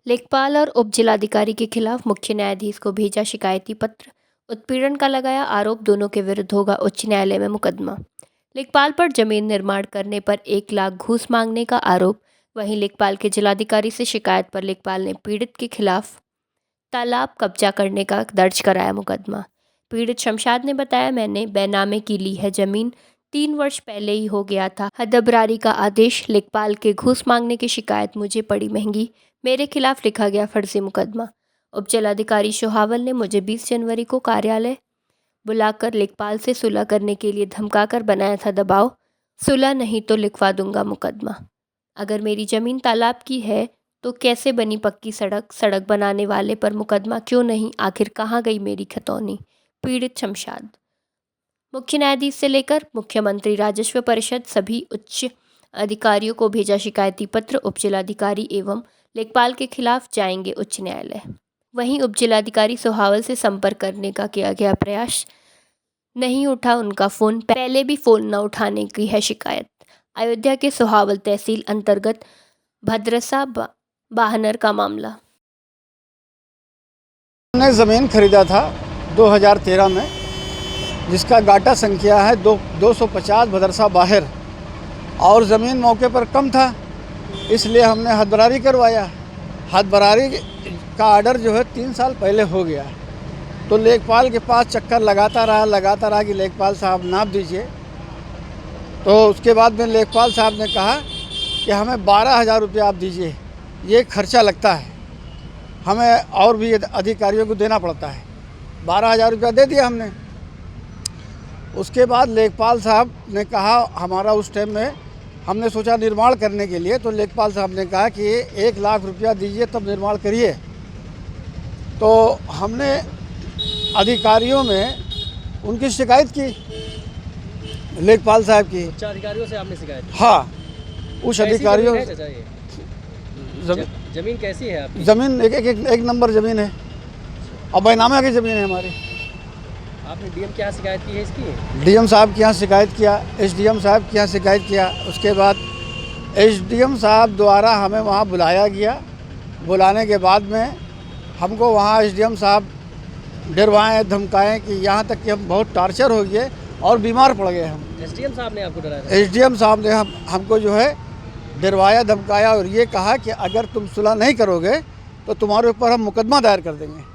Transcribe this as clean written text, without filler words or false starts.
लेखपाल और उप जिलाधिकारी के खिलाफ मुख्य न्यायाधीश को भेजा शिकायती पत्र। उत्पीड़न का लगाया आरोप, दोनों के विरुद्ध होगा उच्च न्यायालय में मुकदमा। लेखपाल पर जमीन निर्माण करने पर 1 लाख घूस मांगने का आरोप। वहीं लेखपाल के जिलाधिकारी से शिकायत पर लेखपाल ने पीड़ित के खिलाफ तालाब कब्जा करने का दर्ज कराया मुकदमा। पीड़ित शमशाद ने बताया, मैंने बेनामे की ली है जमीन, 3 वर्ष पहले ही हो गया था हदबरारी का आदेश। लेखपाल के घूस मांगने की शिकायत मुझे पड़ी महंगी, मेरे खिलाफ लिखा गया फर्जी मुकदमा। उप जिलाधिकारी सोहावल ने मुझे 20 जनवरी को कार्यालय बुलाकर लेखपाल से सुलह करने के लिए धमकाकर बनाया था दबाव। सुलह नहीं तो लिखवा दूंगा मुकदमा। अगर मेरी ज़मीन तालाब की है तो कैसे बनी पक्की सड़क? सड़क बनाने वाले पर मुकदमा क्यों नहीं? आखिर कहाँ गई मेरी खतौनी? पीड़ित शमशाद। मुख्य न्यायाधीश से लेकर मुख्यमंत्री राजस्व परिषद सभी उच्च अधिकारियों को भेजा शिकायती पत्र। उप जिलाधिकारी एवं लेखपाल के खिलाफ जाएंगे उच्च न्यायालय। वहीं उप जिलाधिकारी सोहावल से संपर्क करने का किया गया प्रयास, नहीं उठा उनका फ़ोन। पहले भी फ़ोन न उठाने की है शिकायत। अयोध्या के सोहावल तहसील अंतर्गत भद्रसा बाहनर का मामला। हमने ज़मीन खरीदा था 2013 में, जिसका गाटा संख्या है 250 भदरसा बाहर, और ज़मीन मौके पर कम था, इसलिए हमने हदबरारी करवाया। हदबरारी का आर्डर जो है 3 साल पहले हो गया, तो लेखपाल के पास चक्कर लगाता रहा कि लेखपाल साहब नाप दीजिए। तो उसके बाद में लेखपाल साहब ने कहा कि हमें 12,000 रुपये आप दीजिए, ये खर्चा लगता है, हमें और भी अधिकारियों को देना पड़ता है। 12,000 रुपया दे दिया हमने। उसके बाद लेखपाल साहब ने कहा, हमारा उस टाइम में हमने सोचा निर्माण करने के लिए, तो लेखपाल साहब ने कहा कि 1 लाख रुपया दीजिए तब निर्माण करिए। तो हमने अधिकारियों में उनकी शिकायत की, लेखपाल साहब की। उच्च अधिकारियों से आपने शिकायत की? हाँ, उच्च अधिकारियों। जमीन कैसी है आपकी? ज़मीन एक नंबर ज़मीन है और बैनामा की ज़मीन है हमारी। आपने डीएम के यहाँ शिकायत की है इसकी? डीएम साहब के यहाँ शिकायत किया, एसडीएम साहब के यहाँ शिकायत किया। उसके बाद एसडीएम साहब द्वारा हमें वहाँ बुलाया गया। बुलाने के बाद में हमको वहाँ एसडीएम साहब डरवाएँ, धमकाएँ कि यहाँ तक कि हम बहुत टार्चर हो गए और बीमार पड़ गए हम। एसडीएम साहब ने आपको डराया? एसडीएम साहब ने हमको जो है डरवाया, धमकाया और ये कहा कि अगर तुम सुलह नहीं करोगे तो तुम्हारे ऊपर हम मुकदमा दायर कर देंगे।